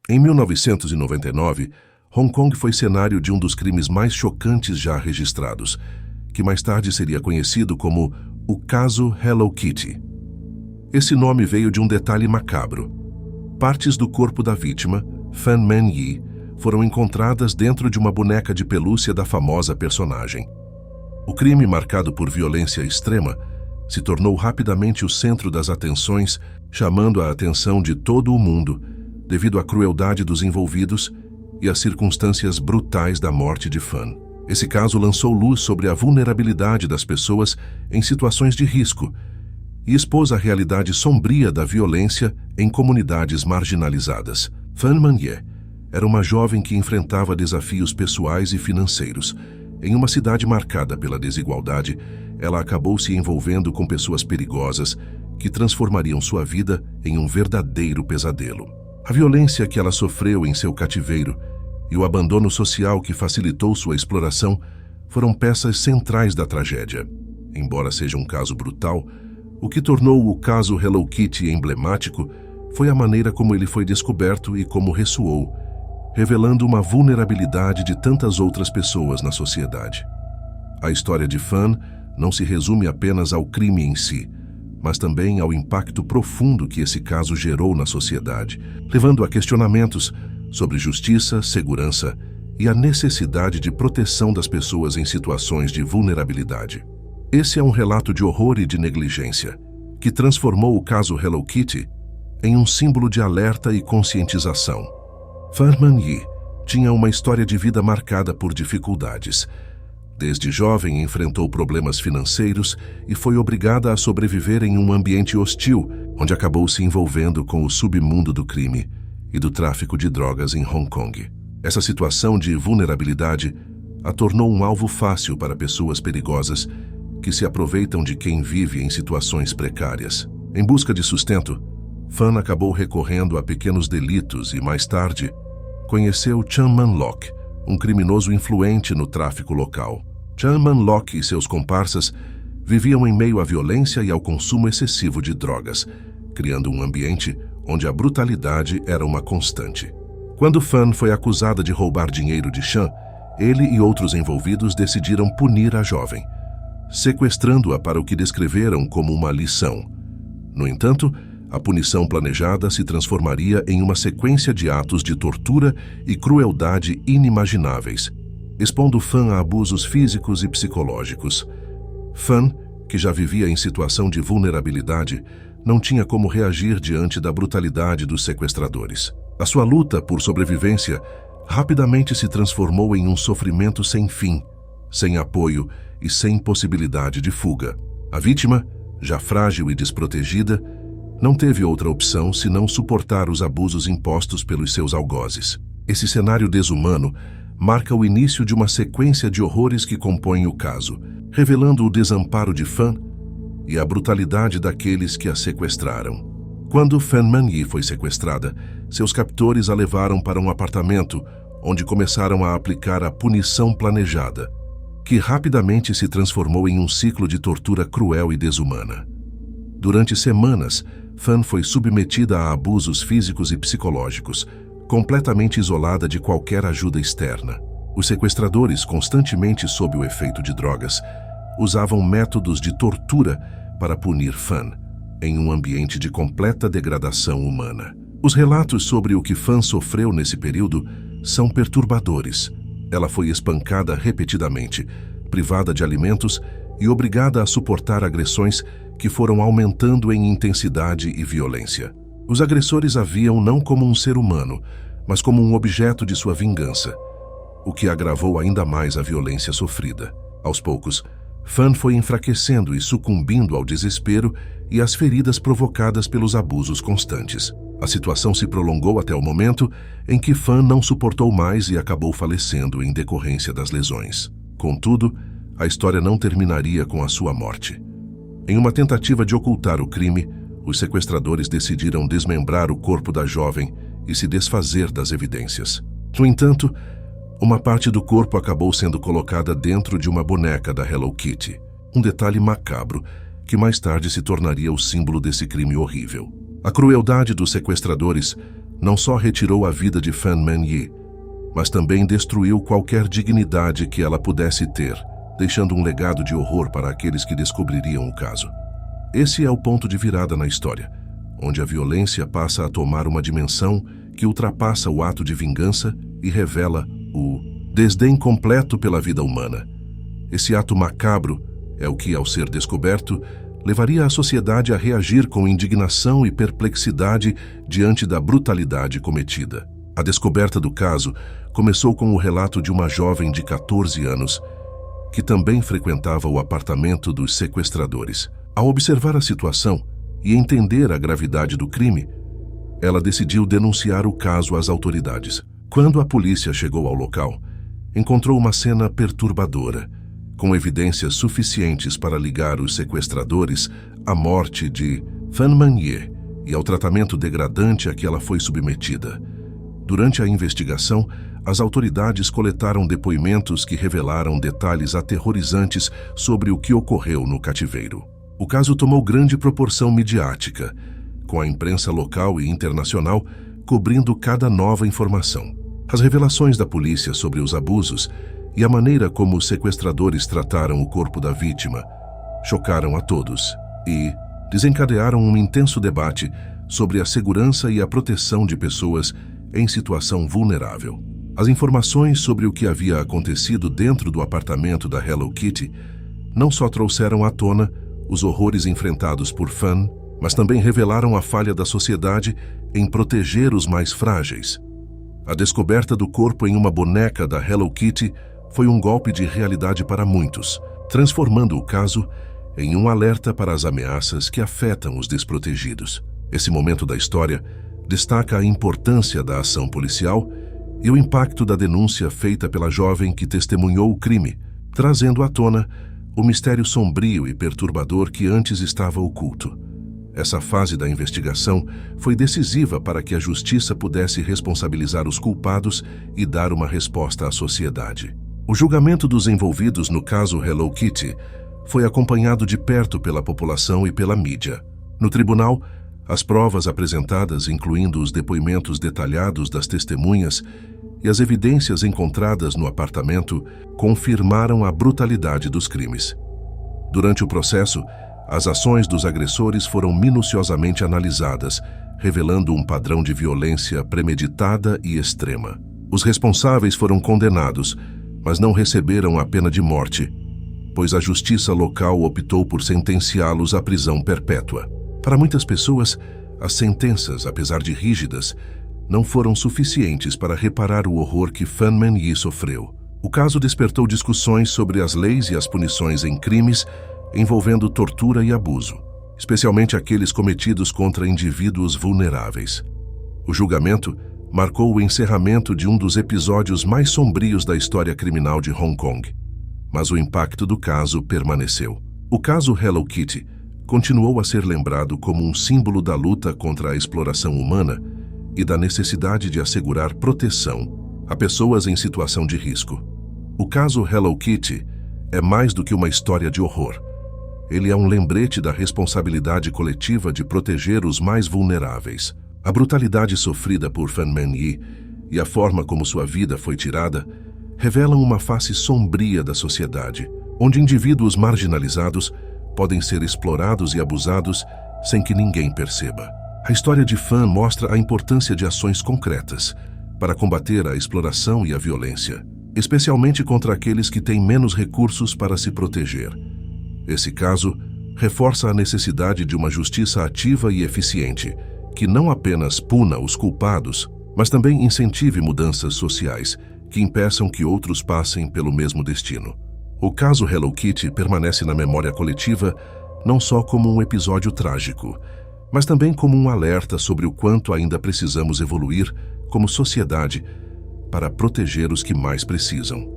Em 1999, Hong Kong foi cenário de um dos crimes mais chocantes já registrados, que mais tarde seria conhecido como o caso Hello Kitty. Esse nome veio de um detalhe macabro. Partes do corpo da vítima, Fan Man-yi, foram encontradas dentro de uma boneca de pelúcia da famosa personagem. O crime, marcado por violência extrema, se tornou rapidamente o centro das atenções, chamando a atenção de todo o mundo, devido à crueldade dos envolvidos e às circunstâncias brutais da morte de Fan. Esse caso lançou luz sobre a vulnerabilidade das pessoas em situações de risco e expôs a realidade sombria da violência em comunidades marginalizadas. Fan Man-yi era uma jovem que enfrentava desafios pessoais e financeiros. Em uma cidade marcada pela desigualdade, ela acabou se envolvendo com pessoas perigosas que transformariam sua vida em um verdadeiro pesadelo. A violência que ela sofreu em seu cativeiro e o abandono social que facilitou sua exploração foram peças centrais da tragédia. Embora seja um caso brutal, o que tornou o caso Hello Kitty emblemático foi a maneira como ele foi descoberto e como ressoou, revelando uma vulnerabilidade de tantas outras pessoas na sociedade. A história de Fan não se resume apenas ao crime em si, mas também ao impacto profundo que esse caso gerou na sociedade, levando a questionamentos sobre justiça, segurança e a necessidade de proteção das pessoas em situações de vulnerabilidade. Esse é um relato de horror e de negligência, que transformou o caso Hello Kitty em um símbolo de alerta e conscientização. Fan Man-yi tinha uma história de vida marcada por dificuldades. Desde jovem enfrentou problemas financeiros e foi obrigada a sobreviver em um ambiente hostil, onde acabou se envolvendo com o submundo do crime e do tráfico de drogas em Hong Kong. Essa situação de vulnerabilidade a tornou um alvo fácil para pessoas perigosas que se aproveitam de quem vive em situações precárias. Em busca de sustento, Fan acabou recorrendo a pequenos delitos e, mais tarde, conheceu Chan Man-lok, um criminoso influente no tráfico local. Chan Man-lok e seus comparsas viviam em meio à violência e ao consumo excessivo de drogas, criando um ambiente onde a brutalidade era uma constante. Quando Fan foi acusada de roubar dinheiro de Chan, ele e outros envolvidos decidiram punir a jovem, sequestrando-a para o que descreveram como uma lição. No entanto, a punição planejada se transformaria em uma sequência de atos de tortura e crueldade inimagináveis, expondo Fan a abusos físicos e psicológicos. Fan, que já vivia em situação de vulnerabilidade, não tinha como reagir diante da brutalidade dos sequestradores. A sua luta por sobrevivência rapidamente se transformou em um sofrimento sem fim, sem apoio e sem possibilidade de fuga. A vítima, já frágil e desprotegida, não teve outra opção senão suportar os abusos impostos pelos seus algozes. Esse cenário desumano marca o início de uma sequência de horrores que compõem o caso, revelando o desamparo de Fan e a brutalidade daqueles que a sequestraram. Quando Fan Man-yi foi sequestrada, seus captores a levaram para um apartamento onde começaram a aplicar a punição planejada, que rapidamente se transformou em um ciclo de tortura cruel e desumana. Durante semanas, Fan foi submetida a abusos físicos e psicológicos, completamente isolada de qualquer ajuda externa. Os sequestradores, constantemente sob o efeito de drogas, usavam métodos de tortura para punir Fan, em um ambiente de completa degradação humana. Os relatos sobre o que Fan sofreu nesse período são perturbadores. Ela foi espancada repetidamente, privada de alimentos e obrigada a suportar agressões que foram aumentando em intensidade e violência. Os agressores a viam não como um ser humano, mas como um objeto de sua vingança, o que agravou ainda mais a violência sofrida. Aos poucos, Fan foi enfraquecendo e sucumbindo ao desespero e às feridas provocadas pelos abusos constantes. A situação se prolongou até o momento em que Fan não suportou mais e acabou falecendo em decorrência das lesões. Contudo, a história não terminaria com a sua morte. Em uma tentativa de ocultar o crime, os sequestradores decidiram desmembrar o corpo da jovem e se desfazer das evidências. No entanto, uma parte do corpo acabou sendo colocada dentro de uma boneca da Hello Kitty, um detalhe macabro que mais tarde se tornaria o símbolo desse crime horrível. A crueldade dos sequestradores não só retirou a vida de Fan Man-yi, mas também destruiu qualquer dignidade que ela pudesse ter, deixando um legado de horror para aqueles que descobririam o caso. Esse é o ponto de virada na história, onde a violência passa a tomar uma dimensão que ultrapassa o ato de vingança e revela o desdém completo pela vida humana. Esse ato macabro é o que, ao ser descoberto, levaria a sociedade a reagir com indignação e perplexidade diante da brutalidade cometida. A descoberta do caso começou com o relato de uma jovem de 14 anos que também frequentava o apartamento dos sequestradores. Ao observar a situação e entender a gravidade do crime, ela decidiu denunciar o caso às autoridades. Quando a polícia chegou ao local, encontrou uma cena perturbadora, com evidências suficientes para ligar os sequestradores à morte de Fan Man-yi e ao tratamento degradante a que ela foi submetida. Durante a investigação, as autoridades coletaram depoimentos que revelaram detalhes aterrorizantes sobre o que ocorreu no cativeiro. O caso tomou grande proporção midiática, com a imprensa local e internacional cobrindo cada nova informação. As revelações da polícia sobre os abusos e a maneira como os sequestradores trataram o corpo da vítima chocaram a todos e desencadearam um intenso debate sobre a segurança e a proteção de pessoas em situação vulnerável. As informações sobre o que havia acontecido dentro do apartamento da Hello Kitty não só trouxeram à tona os horrores enfrentados por Fan, mas também revelaram a falha da sociedade em proteger os mais frágeis. A descoberta do corpo em uma boneca da Hello Kitty foi um golpe de realidade para muitos, transformando o caso em um alerta para as ameaças que afetam os desprotegidos. Esse momento da história destaca a importância da ação policial e o impacto da denúncia feita pela jovem que testemunhou o crime, trazendo à tona o mistério sombrio e perturbador que antes estava oculto. Essa fase da investigação foi decisiva para que a justiça pudesse responsabilizar os culpados e dar uma resposta à sociedade. O julgamento dos envolvidos no caso Hello Kitty foi acompanhado de perto pela população e pela mídia. No tribunal, as provas apresentadas, incluindo os depoimentos detalhados das testemunhas e as evidências encontradas no apartamento, confirmaram a brutalidade dos crimes. Durante o processo, as ações dos agressores foram minuciosamente analisadas, revelando um padrão de violência premeditada e extrema. Os responsáveis foram condenados, mas não receberam a pena de morte, pois a justiça local optou por sentenciá-los à prisão perpétua. Para muitas pessoas, as sentenças, apesar de rígidas, não foram suficientes para reparar o horror que Fan Man-yi sofreu. O caso despertou discussões sobre as leis e as punições em crimes envolvendo tortura e abuso, especialmente aqueles cometidos contra indivíduos vulneráveis. O julgamento marcou o encerramento de um dos episódios mais sombrios da história criminal de Hong Kong, mas o impacto do caso permaneceu. O caso Hello Kitty continuou a ser lembrado como um símbolo da luta contra a exploração humana e da necessidade de assegurar proteção a pessoas em situação de risco. O caso Hello Kitty é mais do que uma história de horror. Ele é um lembrete da responsabilidade coletiva de proteger os mais vulneráveis. A brutalidade sofrida por Fan Man-yi e a forma como sua vida foi tirada revelam uma face sombria da sociedade, onde indivíduos marginalizados podem ser explorados e abusados sem que ninguém perceba. A história de Fan mostra a importância de ações concretas para combater a exploração e a violência, especialmente contra aqueles que têm menos recursos para se proteger. Esse caso reforça a necessidade de uma justiça ativa e eficiente, que não apenas puna os culpados, mas também incentive mudanças sociais que impeçam que outros passem pelo mesmo destino. O caso Hello Kitty permanece na memória coletiva não só como um episódio trágico, mas também como um alerta sobre o quanto ainda precisamos evoluir como sociedade para proteger os que mais precisam.